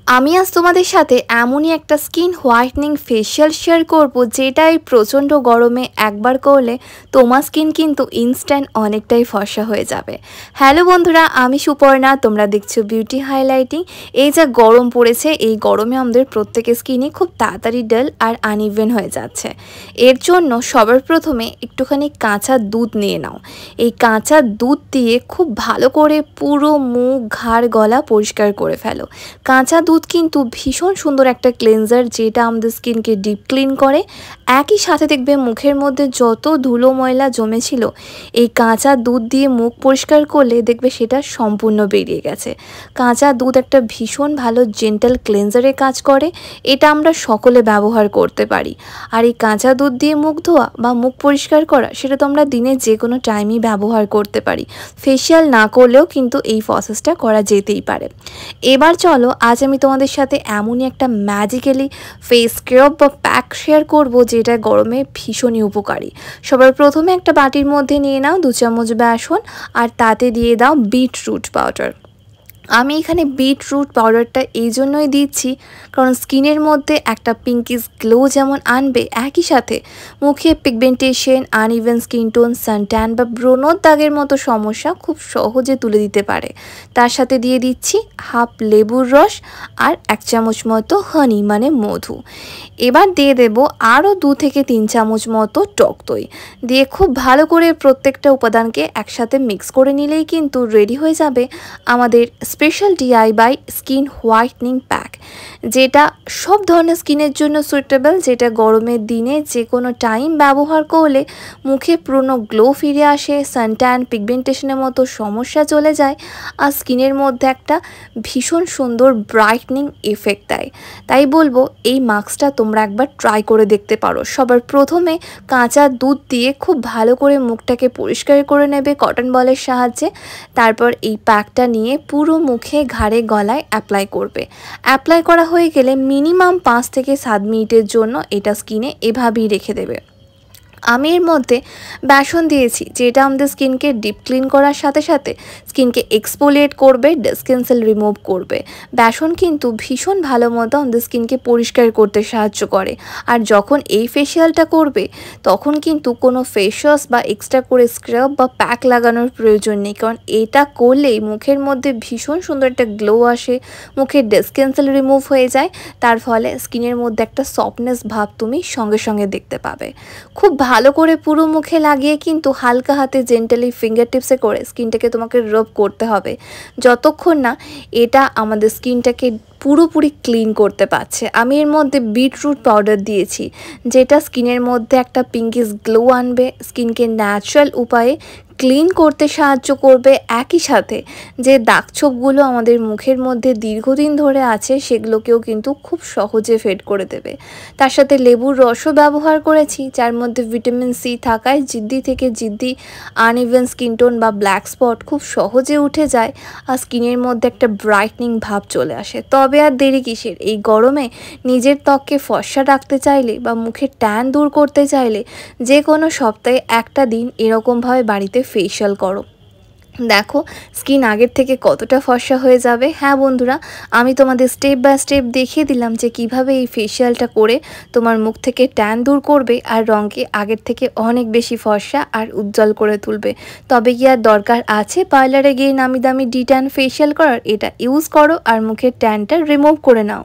আমি আজ তোমাদের সাথে এমনই একটা স্কিন হোয়াইটনিং ফেশিয়াল শেয়ার করব যেটা এই প্রচণ্ড গরমে একবার করলে তোমার স্কিন কিন্তু ইনস্ট্যান্ট অনেকটাই ফর্সা হয়ে যাবে। হ্যালো বন্ধুরা, আমি সুপর্ণা, তোমরা দেখছো বিউটি হাইলাইটিং। এই যা গরম পড়েছে, এই গরমে আমাদের প্রত্যেকের স্কিনই খুব তাড়াতাড়ি ডাল আর আনইভেন হয়ে যাচ্ছে। এর জন্য সবার প্রথমে একটুখানি কাঁচা দুধ নিয়ে নাও। এই কাঁচা দুধ দিয়ে খুব ভালো করে পুরো মুখ, ঘাড়, গলা পরিষ্কার করে ফেলো। কাঁচা দুধ কিন্তু ভীষণ সুন্দর একটা ক্লিনজার, যেটা আমাদের স্কিনকে ডিপ ক্লিন করে। একই সাথে দেখবে মুখের মধ্যে যত ধুলো ময়লা জমেছিল, এই কাঁচা দুধ দিয়ে মুখ পরিষ্কার করলে দেখবে সেটা সম্পূর্ণ বেরিয়ে গেছে। কাঁচা দুধ একটা ভীষণ ভালো জেন্টাল ক্লিনজারের কাজ করে, এটা আমরা সকলে ব্যবহার করতে পারি। আর এই কাঁচা দুধ দিয়ে মুখ ধোয়া বা মুখ পরিষ্কার করা, সেটা তো আমরা দিনে যে কোনো টাইমই ব্যবহার করতে পারি। ফেশিয়াল না করলেও কিন্তু এই প্রসেসটা করা যেতেই পারে। এবার চলো, আজ আমি তোমাদের সাথে এমনই একটা ম্যাজিক্যালি ফেস স্ক্রাব বা প্যাক শেয়ার করব যেটা গরমে ভীষণই উপকারী। সবার প্রথমে একটা বাটির মধ্যে নিয়ে নাও 2 চামচ বেসন, আর তাতে দিয়ে দাও বিটরুট পাউডার। আমি এখানে বিটরুট পাউডারটা এই জন্যই দিচ্ছি কারণ স্কিনের মধ্যে একটা পিঙ্কিশ গ্লো যেমন আনবে, একই সাথে মুখে pigmentation, uneven skin tone, suntan বা ব্রণর দাগের মতো সমস্যা খুব সহজে তুলে দিতে পারে। তার সাথে দিয়ে দিচ্ছি হাফ লেবুর রস আর 1 চামচ মতো হানি মানে মধু। এবার দিয়ে দেব আরও 2 থেকে 3 চামচ মতো টক দই। দিয়ে খুব ভালো করে প্রত্যেকটা উপাদানকে একসাথে মিক্স করে নিলেই কিন্তু রেডি হয়ে যাবে আমাদের special DIY skin whitening pack, যেটা সব ধরনের স্কিনের জন্য সুইটেবল, যেটা গরমের দিনে যে কোনো টাইম ব্যবহার করলে মুখে পুরনো গ্লো ফিরে আসে, সানট্যান, পিগমেন্টেশনের মতো সমস্যা চলে যায়, আর স্কিনের মধ্যে একটা ভীষণ সুন্দর ব্রাইটনিং এফেক্ট দেয়। তাই বলবো এই মাস্কটা তোমরা একবার ট্রাই করে দেখতে পারো। সবার প্রথমে কাঁচা দুধ দিয়ে খুব ভালো করে মুখটাকে পরিষ্কার করে নেবে কটন বলের সাহায্যে। তারপর এই প্যাকটা নিয়ে পুরো মুখে, ঘাড়ে, গলায় অ্যাপ্লাই করবে। অ্যাপ্লাই করা হয়ে গেলে মিনিমাম 5 থেকে 7 মিনিটের জন্য এটা স্কিনে এভাবেই রেখে দেবে। আমি এর মধ্যে বেসন দিয়েছি, যেটা আমাদের স্কিনকে ডিপ ক্লিন করার সাথে সাথে স্কিনকে এক্সফোলিয়েট করবে, ডেড স্কিন সেল রিমুভ করবে। বেসন কিন্তু ভীষণ ভালো মতো আমাদের স্কিনকে পরিষ্কার করতে সাহায্য করে। আর যখন এই ফেশিয়ালটা করবে তখন কিন্তু কোনো ফেস ওয়াশ বা এক্সট্রা করে স্ক্রাব বা প্যাক লাগানোর প্রয়োজন নেই, কারণ এটা করলেই মুখের মধ্যে ভীষণ সুন্দর একটা গ্লো আসে, মুখের ডেড স্কিন সেল রিমুভ হয়ে যায়। তার ফলে স্কিনের মধ্যে একটা সফটনেস ভাব তুমি সঙ্গে সঙ্গে দেখতে পাবে। খুব ভালো করে পুরো মুখে লাগিয়ে কিন্তু হালকা হাতে জেন্টালি ফিঙ্গার টিপসে করে স্কিনটাকে তোমাকে রাব করতে হবে, যতক্ষণ না এটা আমাদের স্কিনটাকে পুরোপুরি ক্লিন করতে পারছে। আমি এর মধ্যে বিটরুট পাউডার দিয়েছি, যেটা স্কিনের মধ্যে একটা পিঙ্কিশ গ্লো আনবে, স্কিনকে ন্যাচারাল উপায়ে ক্লিন করতে সাহায্য করবে। একই সাথে যে দাগছোপগুলো আমাদের মুখের মধ্যে দীর্ঘদিন ধরে আছে, সেগুলোকেও কিন্তু খুব সহজে ফেড করে দেবে। তার সাথে লেবুর রসও ব্যবহার করেছি, যার মধ্যে ভিটামিন সি থাকায় জিদ্দি থেকে জিদ্দি আনইভেন স্কিন টোন বা ব্ল্যাক স্পট খুব সহজে উঠে যায়, আর স্কিনের মধ্যে একটা ব্রাইটনিং ভাব চলে আসে। তবে আর দেরি কিসের, এই গরমে নিজের ত্বককে ফর্সা রাখতে চাইলে বা মুখের ট্যান দূর করতে চাইলে যে কোনো সপ্তাহে একটা দিন এরকমভাবে বাড়িতে ফেশিয়াল করো। দেখো স্কিন আগের থেকে কতটা ফর্সা হয়ে যাবে। হ্যাঁ বন্ধুরা, আমি তোমাদের স্টেপ বাই স্টেপ দেখিয়ে দিলাম যে কিভাবে এই ফেশিয়ালটা করে তোমার মুখ থেকে ট্যান দূর করবে আর রঙকে আগের থেকে অনেক বেশি ফর্সা আর উজ্জ্বল করে তুলবে। তবে কি আর দরকার আছে পার্লারে গিয়ে নামি দামি ডি ট্যান ফেশিয়াল করার? এটা ইউজ করো আর মুখের ট্যানটা রিমুভ করে নাও।